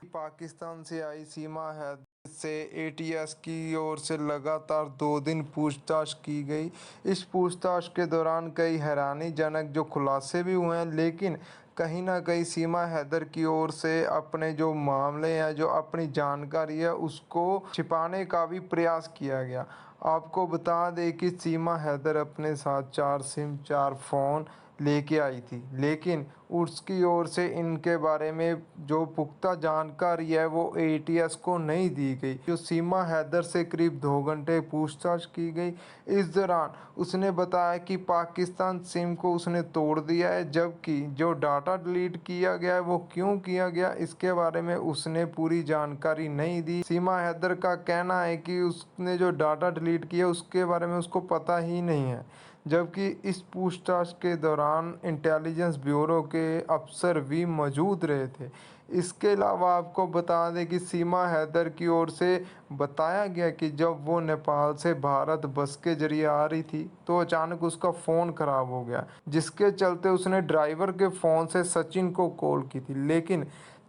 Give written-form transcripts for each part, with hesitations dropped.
पाकिस्तान से आई सीमा हैदर से एटीएस की ओर से लगातार 2 दिन पूछताछ की गई। इस पूछताछ के दौरान कई हैरानीजनक जो खुलासे भी हुए हैं, लेकिन कहीं न कहीं सीमा हैदर की ओर से अपने जो मामले हैं, जो अपनी जानकारी है, उसको छिपाने का भी प्रयास किया गया। आपको बता दें कि सीमा हैदर अपने साथ 4 सिम, 4 फ़ोन लेके आई थी, लेकिन उसकी ओर से इनके बारे में जो पुख्ता जानकारी है वो एटीएस को नहीं दी गई। जो सीमा हैदर से करीब 2 घंटे पूछताछ की गई। इस दौरान उसने बताया कि पाकिस्तान सिम को उसने तोड़ दिया है, जबकि जो डाटा डिलीट किया गया है वो क्यों किया गया, इसके बारे में उसने पूरी जानकारी नहीं दी। सीमा हैदर का कहना है कि उसने जो डाटा डिलीट किया उसके बारे में उसको पता ही नहीं है, जबकि इस पूछताछ के दौरान इंटेलिजेंस ब्यूरो के अफसर भी मौजूद रहे थे। इसके अलावा आपको बता दें कि सीमा हैदर की ओर से बताया गया कि जब वो नेपाल से भारत बस के ज़रिए आ रही थी तो अचानक उसका फ़ोन ख़राब हो गया, जिसके चलते उसने ड्राइवर के फ़ोन से सचिन को कॉल की थी। लेकिन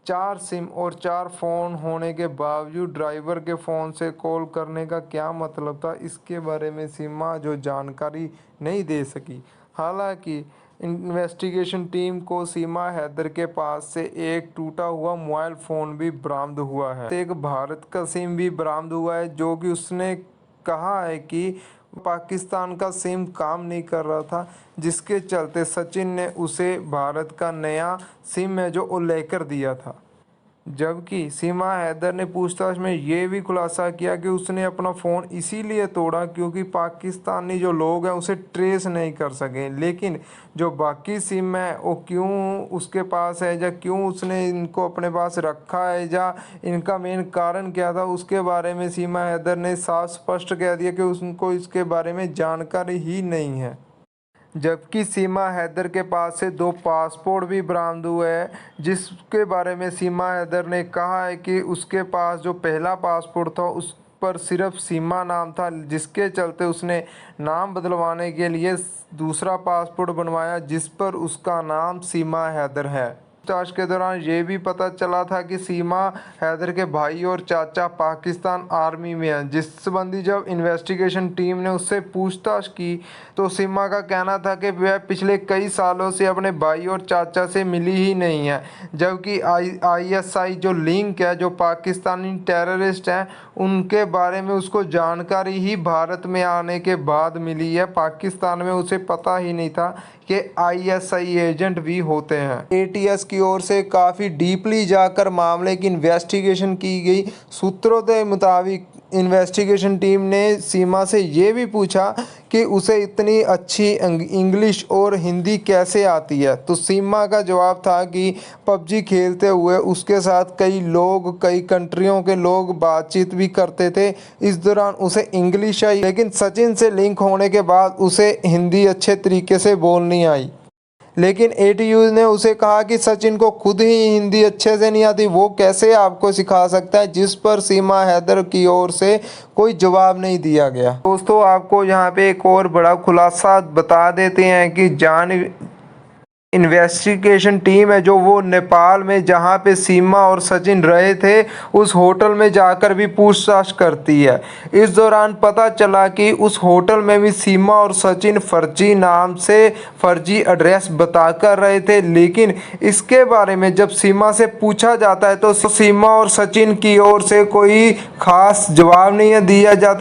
4 सिम और 4 फ़ोन होने के बावजूद ड्राइवर के फ़ोन से कॉल करने का क्या मतलब था, इसके बारे में सीमा जो जानकारी नहीं दे सकी। हालांकि इन्वेस्टिगेशन टीम को सीमा हैदर के पास से एक टूटा हुआ मोबाइल फ़ोन भी बरामद हुआ है। एक भारत का सिम भी बरामद हुआ है, जो कि उसने कहा है कि पाकिस्तान का सिम काम नहीं कर रहा था, जिसके चलते सचिन ने उसे भारत का नया सिम है जो वो लेकर दिया था। जबकि सीमा हैदर ने पूछताछ में ये भी खुलासा किया कि उसने अपना फ़ोन इसीलिए तोड़ा क्योंकि पाकिस्तानी जो लोग हैं उसे ट्रेस नहीं कर सके। लेकिन जो बाकी सिम है वो क्यों उसके पास है, या क्यों उसने इनको अपने पास रखा है, या इनका मेन कारण क्या था, उसके बारे में सीमा हैदर ने साफ स्पष्ट कह दिया कि उनको इसके बारे में जानकारी ही नहीं है। जबकि सीमा हैदर के पास से 2 पासपोर्ट भी बरामद हुए हैं, जिसके बारे में सीमा हैदर ने कहा है कि उसके पास जो पहला पासपोर्ट था उस पर सिर्फ सीमा नाम था, जिसके चलते उसने नाम बदलवाने के लिए दूसरा पासपोर्ट बनवाया जिस पर उसका नाम सीमा हैदर है। पूछताछ के दौरान ये भी पता चला था कि सीमा हैदर के भाई और चाचा पाकिस्तान आर्मी में हैं, जिस संबंधी जब इन्वेस्टिगेशन टीम ने उससे पूछताछ की तो सीमा का कहना था कि वह पिछले कई सालों से अपने भाई और चाचा से मिली ही नहीं है, जबकि आईएसआई जो लिंक है, जो पाकिस्तानी टेररिस्ट हैं, उनके बारे में उसको जानकारी ही भारत में आने के बाद मिली है। पाकिस्तान में उसे पता ही नहीं था कि आईएसआई एजेंट भी होते हैं। एटीएस की ओर से काफ़ी डीपली जाकर मामले की इन्वेस्टिगेशन की गई। सूत्रों के मुताबिक इन्वेस्टिगेशन टीम ने सीमा से ये भी पूछा कि उसे इतनी अच्छी इंग्लिश और हिंदी कैसे आती है, तो सीमा का जवाब था कि पबजी खेलते हुए उसके साथ कई लोग, कई कंट्रियों के लोग बातचीत भी करते थे। इस दौरान उसे इंग्लिश आई, लेकिन सचिन से लिंक होने के बाद उसे हिंदी अच्छे तरीके से बोलनी आई। लेकिन एटीयू ने उसे कहा कि सचिन को खुद ही हिंदी अच्छे से नहीं आती, वो कैसे आपको सिखा सकता है, जिस पर सीमा हैदर की ओर से कोई जवाब नहीं दिया गया। दोस्तों, आपको यहाँ पे एक और बड़ा खुलासा बता देते हैं कि इन्वेस्टिगेशन टीम है जो वो नेपाल में जहाँ पे सीमा और सचिन रहे थे उस होटल में जाकर भी पूछताछ करती है। इस दौरान पता चला कि उस होटल में भी सीमा और सचिन फर्जी नाम से फर्जी एड्रेस बताकर रहे थे, लेकिन इसके बारे में जब सीमा से पूछा जाता है तो सीमा और सचिन की ओर से कोई खास जवाब नहीं दिया जाता।